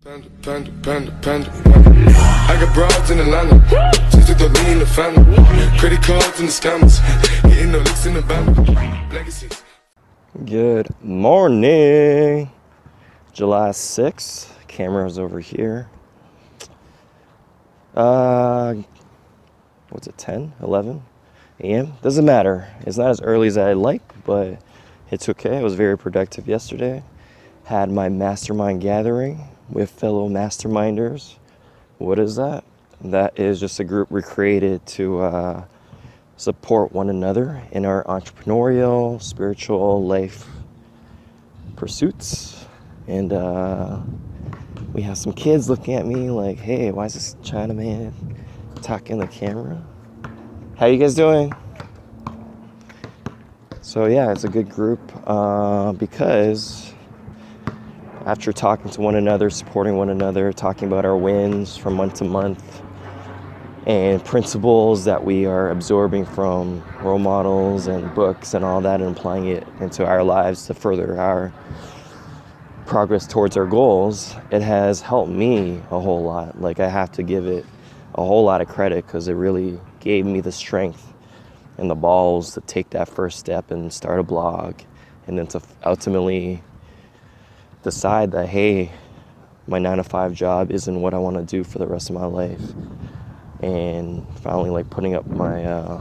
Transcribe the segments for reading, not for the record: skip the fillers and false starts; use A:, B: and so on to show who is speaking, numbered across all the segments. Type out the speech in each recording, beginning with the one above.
A: Panda. I got broads in Atlanta. Just took the lean in the family. Credit cards and the scammers. Hitting the licks in the band. Legacies.
B: Good morning. July 6th. Camera's over here. What's it, 10, 11 a.m.? Doesn't matter. It's not as early as I like, but it's okay. I was very productive yesterday. Had my mastermind gathering with fellow masterminders. What is that? That is just a group we created to support one another in our entrepreneurial, spiritual life pursuits. And we have some kids looking at me like, hey, why is this Chinaman talking to the camera? How you guys doing? So yeah, it's a good group because after talking to one another, supporting one another, talking about our wins from month to month, and principles that we are absorbing from role models and books and all that, and applying it into our lives to further our progress towards our goals, it has helped me a whole lot. Like, I have to give it a whole lot of credit because it really gave me the strength and the balls to take that first step and start a blog, and then to ultimately decide that, hey, my 9-to-5 job isn't what I want to do for the rest of my life. And finally, like, putting up my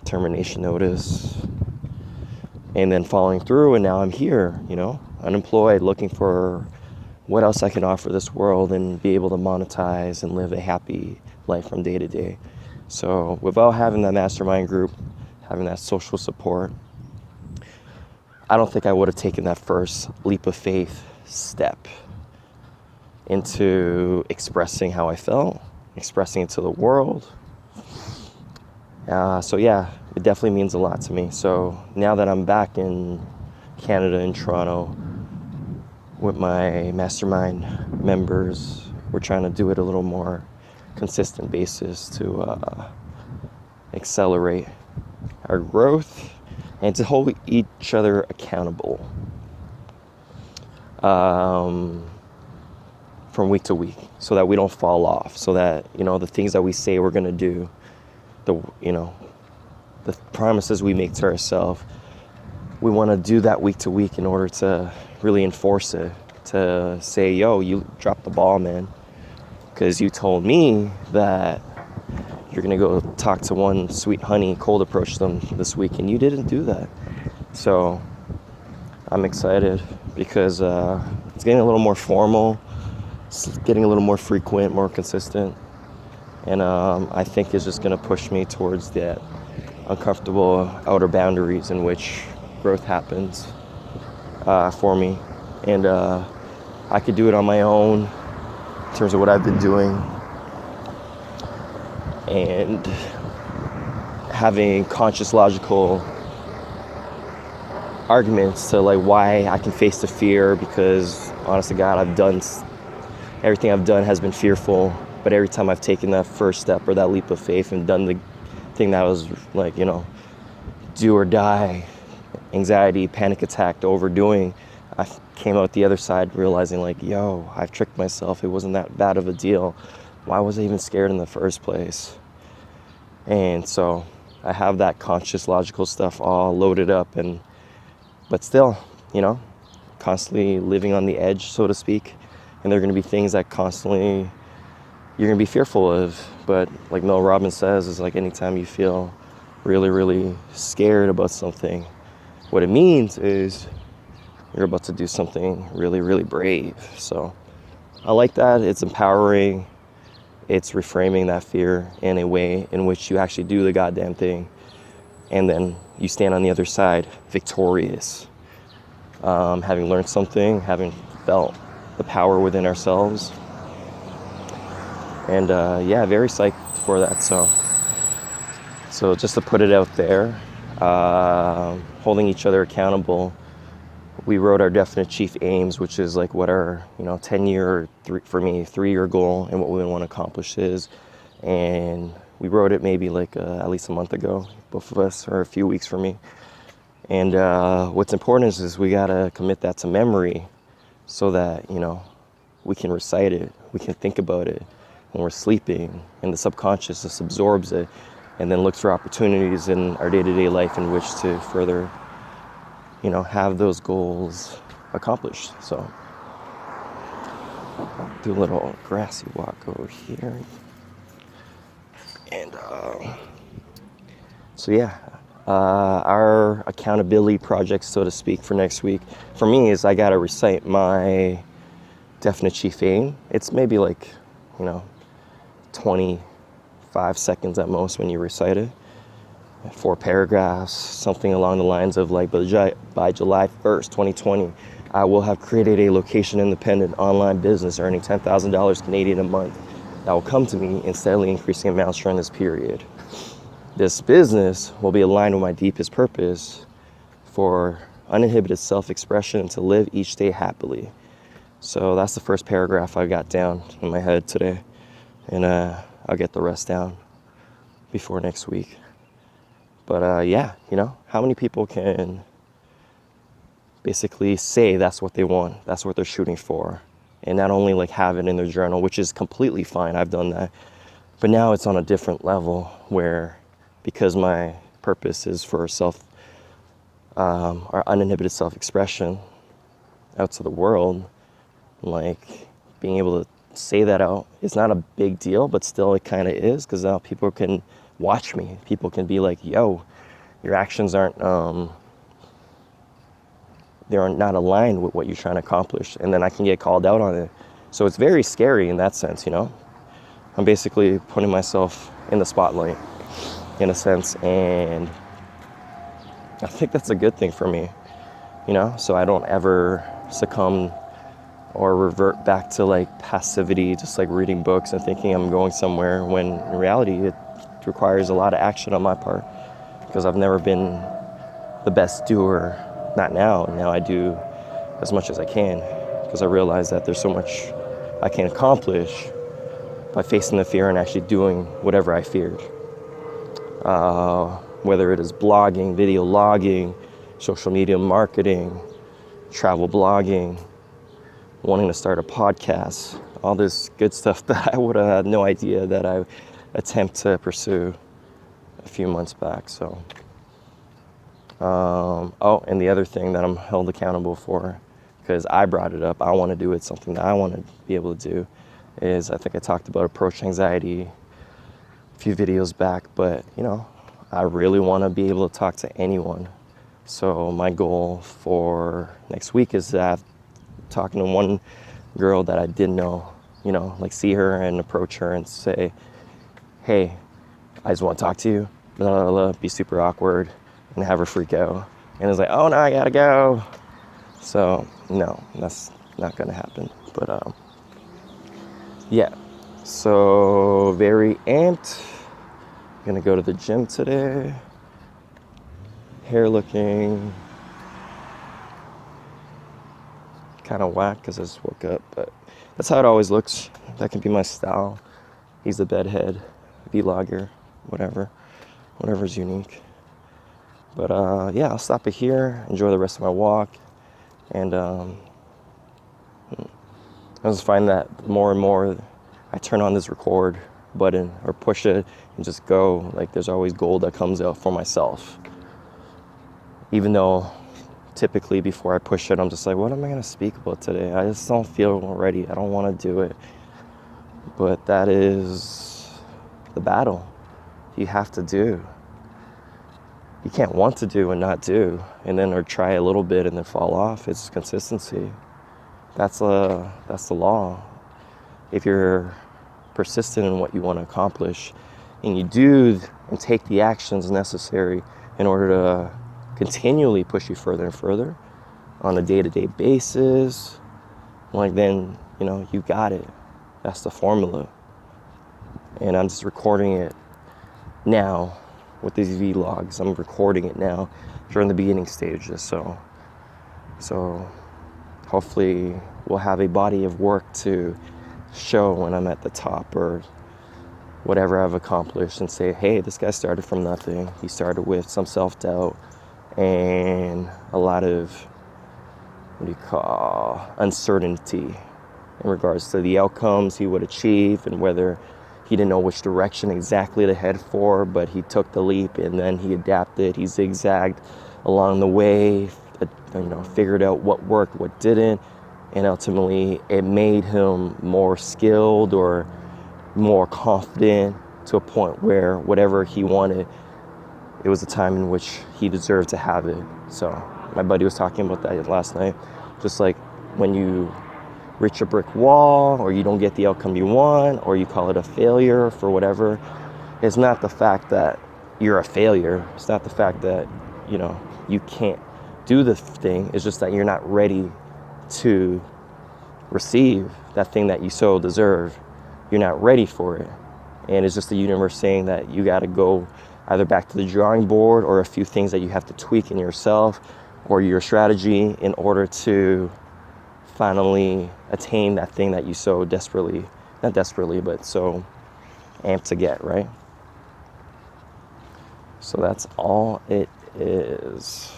B: termination notice and then following through. And now I'm here, unemployed, looking for what else I can offer this world and be able to monetize and live a happy life from day to day. So without having that mastermind group, having that social support, I don't think I would have taken that first leap of faith step into expressing how I felt, expressing it to the world. So yeah, it definitely means a lot to me. So now that I'm back in Canada, in Toronto, with my mastermind members, we're trying to do it a little more consistent basis to accelerate our growth and to hold each other accountable from week to week, so that we don't fall off, so that, the things that we say we're going to do, the promises we make to ourselves, we want to do that week to week in order to really enforce it, to say, yo, you dropped the ball, man, because you told me that you're going to go talk to one sweet honey, cold approach them this week, and you didn't do that. So I'm excited because it's getting a little more formal, it's getting a little more frequent, more consistent. And I think it's just going to push me towards that uncomfortable outer boundaries in which growth happens for me. And I could do it on my own in terms of what I've been doing, and having conscious, logical arguments to like why I can face the fear, because honest to God, everything I've done has been fearful, but every time I've taken that first step or that leap of faith and done the thing that was like, do or die, anxiety, panic attack, overdoing, I came out the other side realizing like, yo, I've tricked myself. It wasn't that bad of a deal. Why was I even scared in the first place? And so I have that conscious, logical stuff all loaded up, but still, constantly living on the edge, so to speak. And there are going to be things that constantly you're going to be fearful of. But like Mel Robbins says, is like anytime you feel really, really scared about something, what it means is you're about to do something really, really brave. So I like that. It's empowering. It's reframing that fear in a way in which you actually do the goddamn thing. And then you stand on the other side victorious. Having learned something, having felt the power within ourselves. And very psyched for that. So just to put it out there, holding each other accountable. We wrote our definite chief aims, which is like what our 10-year, 3-year goal and what we want to accomplish is. And we wrote it maybe like at least a month ago, both of us, or a few weeks for me. And what's important is we got to commit that to memory so that, we can recite it, we can think about it when we're sleeping, and the subconscious just absorbs it and then looks for opportunities in our day-to-day life in which to further, have those goals accomplished. So do a little grassy walk over here. And our accountability project, so to speak, for next week, for me, is I got to recite my definite chief aim. It's maybe 25 seconds at most when you recite it. 4 paragraphs, something along the lines of by July 1st, 2020, I will have created a location-independent online business earning $10,000 Canadian a month that will come to me in steadily increasing amounts during this period. This business will be aligned with my deepest purpose for uninhibited self-expression and to live each day happily. So that's the first paragraph I got down in my head today, and I'll get the rest down before next week. But how many people can basically say that's what they want, that's what they're shooting for, and not only have it in their journal, which is completely fine, I've done that, but now it's on a different level where, because my purpose is for our uninhibited self-expression out to the world, being able to say that out is not a big deal, but still it kind of is, because now people can watch me. People can be like, yo, your actions they're not aligned with what you're trying to accomplish, and then I can get called out on it. So it's very scary in that sense, I'm basically putting myself in the spotlight in a sense, and I think that's a good thing for me, so I don't ever succumb or revert back to passivity, just reading books and thinking I'm going somewhere, when in reality it requires a lot of action on my part, because I've never been the best doer. Not now. Now I do as much as I can, because I realize that there's so much I can accomplish by facing the fear and actually doing whatever I feared. Whether it is blogging, video logging, social media marketing, travel blogging, wanting to start a podcast, all this good stuff that I would have had no idea that I attempt to pursue a few months back. So, and the other thing that I'm held accountable for, because I brought it up, I want to do it, something that I want to be able to do, is I think I talked about approach anxiety a few videos back, but I really want to be able to talk to anyone. So my goal for next week is that talking to one girl that I didn't know, see her and approach her and say, hey, I just want to talk to you, blah, blah, blah, be super awkward and have her freak out. And it's oh no, I gotta go. So no, that's not gonna happen. But so very amped. Gonna go to the gym today. Hair looking kind of whack because I just woke up, but that's how it always looks. That can be my style. He's the bedhead, vlogger, whatever's unique. But I'll stop it here, enjoy the rest of my walk, and I just find that more and more I turn on this record button or push it and just go, there's always gold that comes out for myself. Even though typically before I push it, I'm just what am I going to speak about today? I just don't feel ready. I don't want to do it. But that is the battle you have to do. You can't want to do and not do, and then or try a little bit and then fall off. It's consistency. That's the law. If you're persistent in what you want to accomplish, and you do and take the actions necessary in order to continually push you further and further on a day-to-day basis, then you got it. That's the formula. And I'm just recording it now. With these vlogs, I'm recording it now during the beginning stages, so hopefully we'll have a body of work to show when I'm at the top or whatever I've accomplished, and say, hey, this guy started from nothing. He started with some self-doubt and a lot of uncertainty, in regards to the outcomes he would achieve and whether he didn't know which direction exactly to head for, but he took the leap and then he adapted, he zigzagged along the way, figured out what worked, what didn't, and ultimately it made him more skilled or more confident to a point where whatever he wanted, it was a time in which he deserved to have it. So my buddy was talking about that last night. Just like when you reach a brick wall or you don't get the outcome you want or you call it a failure for whatever, it's not the fact that you're a failure. It's not the fact that, you can't do the thing. It's just that you're not ready to receive that thing that you so deserve. You're not ready for it. And it's just the universe saying that you got to go either back to the drawing board or a few things that you have to tweak in yourself or your strategy in order to finally attain that thing that you so desperately, not desperately, but so amped to get, right? So that's all it is.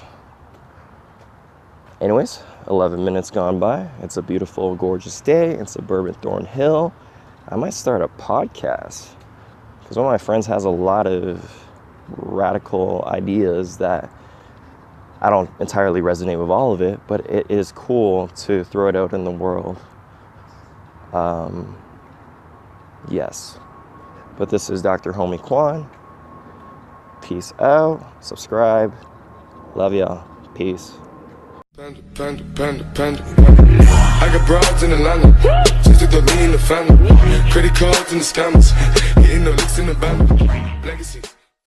B: Anyways, 11 minutes gone by. It's a beautiful, gorgeous day in suburban Thornhill. I might start a podcast because one of my friends has a lot of radical ideas that I don't entirely resonate with all of it, but it is cool to throw it out in the world. Yes. But this is Dr. Homie Kwan. Peace out. Subscribe. Love y'all. Peace.
A: Panda. I got broads in Atlanta, just to the lean the family. Credit cards and the scammers, hitting the licks in the band. Legacies.